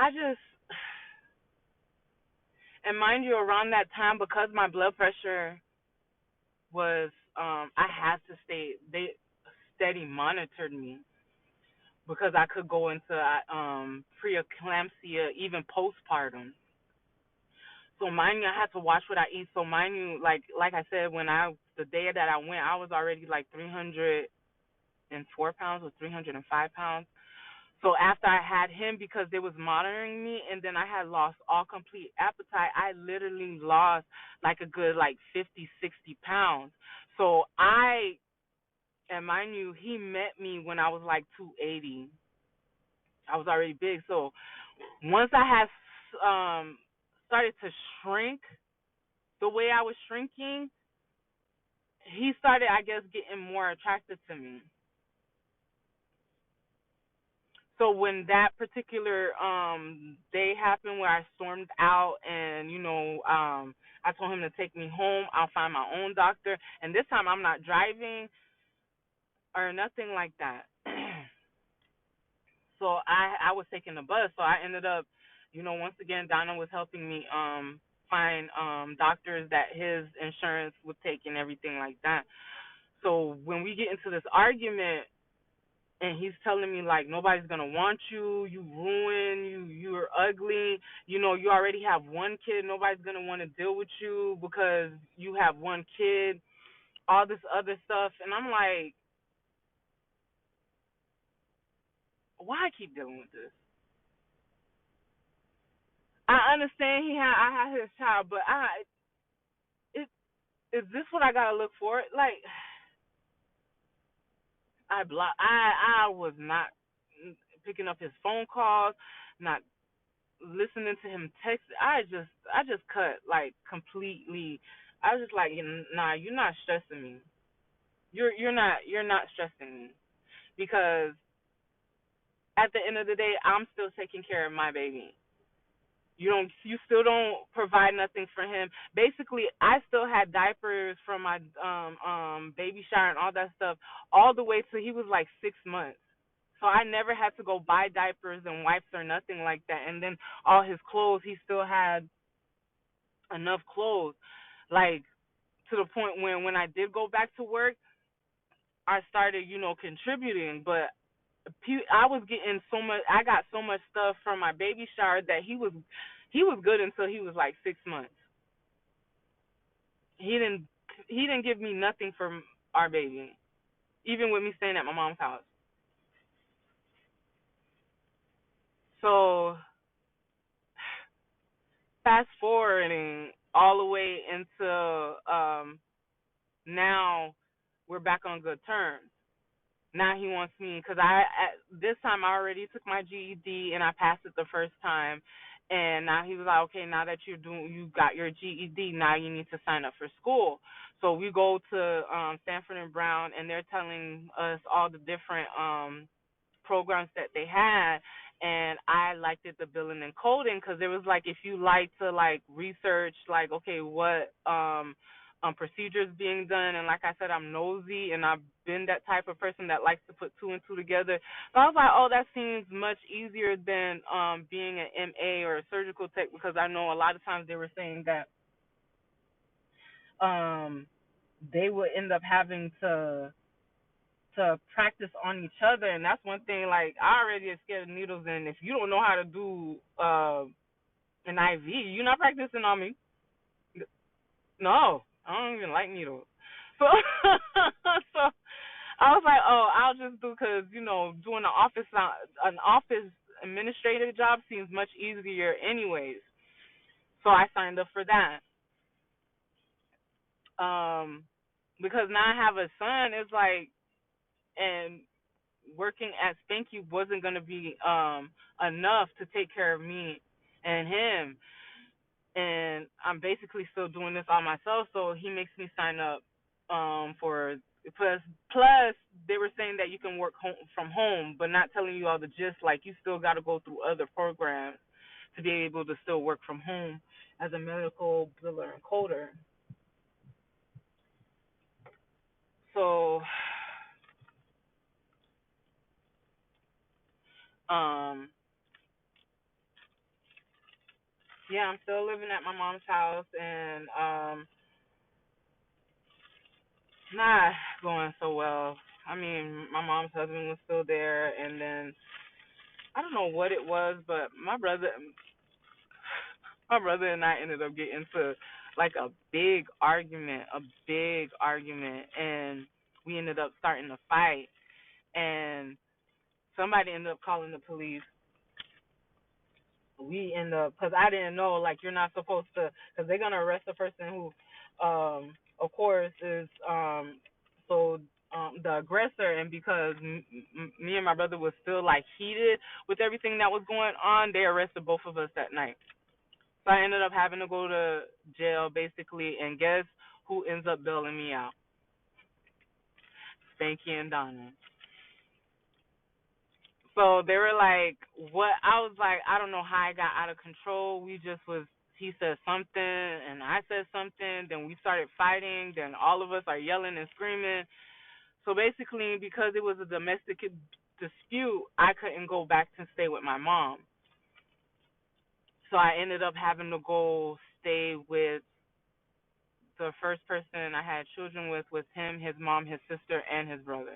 I just, and mind you, around that time, because my blood pressure was, I had to stay, they steady monitored me because I could go into preeclampsia, even postpartum. So mind you, I had to watch what I eat. So mind you, like I said, the day that I went, I was already like 304 pounds or 305 pounds. So after I had him, because they was monitoring me, and then I had lost all complete appetite, I literally lost like a good like 50, 60 pounds. So and mind you, he met me when I was like 280. I was already big. So once I had started to shrink the way I was shrinking, he started, I guess, getting more attracted to me. So when that particular day happened where I stormed out and I told him to take me home, I'll find my own doctor, and this time I'm not driving or nothing like that. So I was taking the bus. So I ended up, once again Donna was helping me find doctors that his insurance would take and everything like that. So when we get into this argument, and he's telling me like nobody's gonna want you, you ruin, you're ugly, you already have one kid, nobody's gonna want to deal with you because you have one kid, all this other stuff, and I'm like, why I keep dealing with this? I understand I had his child, but it is this what I gotta look for? Like I was not picking up his phone calls, not listening to him text. I just cut like completely. I was just like, nah, you're not stressing me. You're not stressing me because at the end of the day, I'm still taking care of my baby. You still don't provide nothing for him. Basically, I still had diapers from my baby shower and all that stuff all the way till he was like 6 months. So I never had to go buy diapers and wipes or nothing like that. And then all his clothes, he still had enough clothes, like to the point when I did go back to work, I started, contributing. But I was getting so much. I got so much stuff from my baby shower that he was good until he was like 6 months. He didn't he didn't give me nothing from our baby, even with me staying at my mom's house. So fast forwarding all the way into now, we're back on good terms. Now he wants me because this time I already took my GED and I passed it the first time, and now he was like, okay, now that you got your GED, now you need to sign up for school. So we go to Stanford and Brown, and they're telling us all the different programs that they had, and I liked it, the billing and coding, because it was like if you like to like research like okay what procedures being done, and like I said, I'm nosy and I've been that type of person that likes to put two and two together. So I was like, oh, that seems much easier than being an MA or a surgical tech, because I know a lot of times they were saying that um they would end up having to practice on each other, and that's one thing. Like I already get scared of needles, and if you don't know how to do an IV, you're not practicing on me. No, I don't even like needles. So, so I was like, oh, I'll just do because doing an office administrative job seems much easier, anyways. So I signed up for that. Um, because now I have a son. It's like, and working at Spanky wasn't gonna be enough to take care of me and him, and I'm basically still doing this all myself. So he makes me sign up for plus they were saying that you can work from home, but not telling you all the gist. Like you still got to go through other programs to be able to still work from home as a medical biller and coder. So um Yeah, I'm still living at my mom's house, and not going so well. I mean, my mom's husband was still there, and then I don't know what it was, but my brother and I ended up getting into like a big argument, and we ended up starting to fight, and somebody ended up calling the police. We end up, because I didn't know, like, you're not supposed to, because they're gonna arrest the person who, of course, is so the aggressor, and because me and my brother was still like heated with everything that was going on, they arrested both of us that night. So I ended up having to go to jail basically, and guess who ends up bailing me out? Spanky and Donna. So they were like, what? I was like, I don't know how I got out of control. We just was, he said something and I said something. Then we started fighting. Then all of us are yelling and screaming. So basically, because it was a domestic dispute, I couldn't go back to stay with my mom. So I ended up having to go stay with the first person I had children with was him, his mom, his sister, and his brother.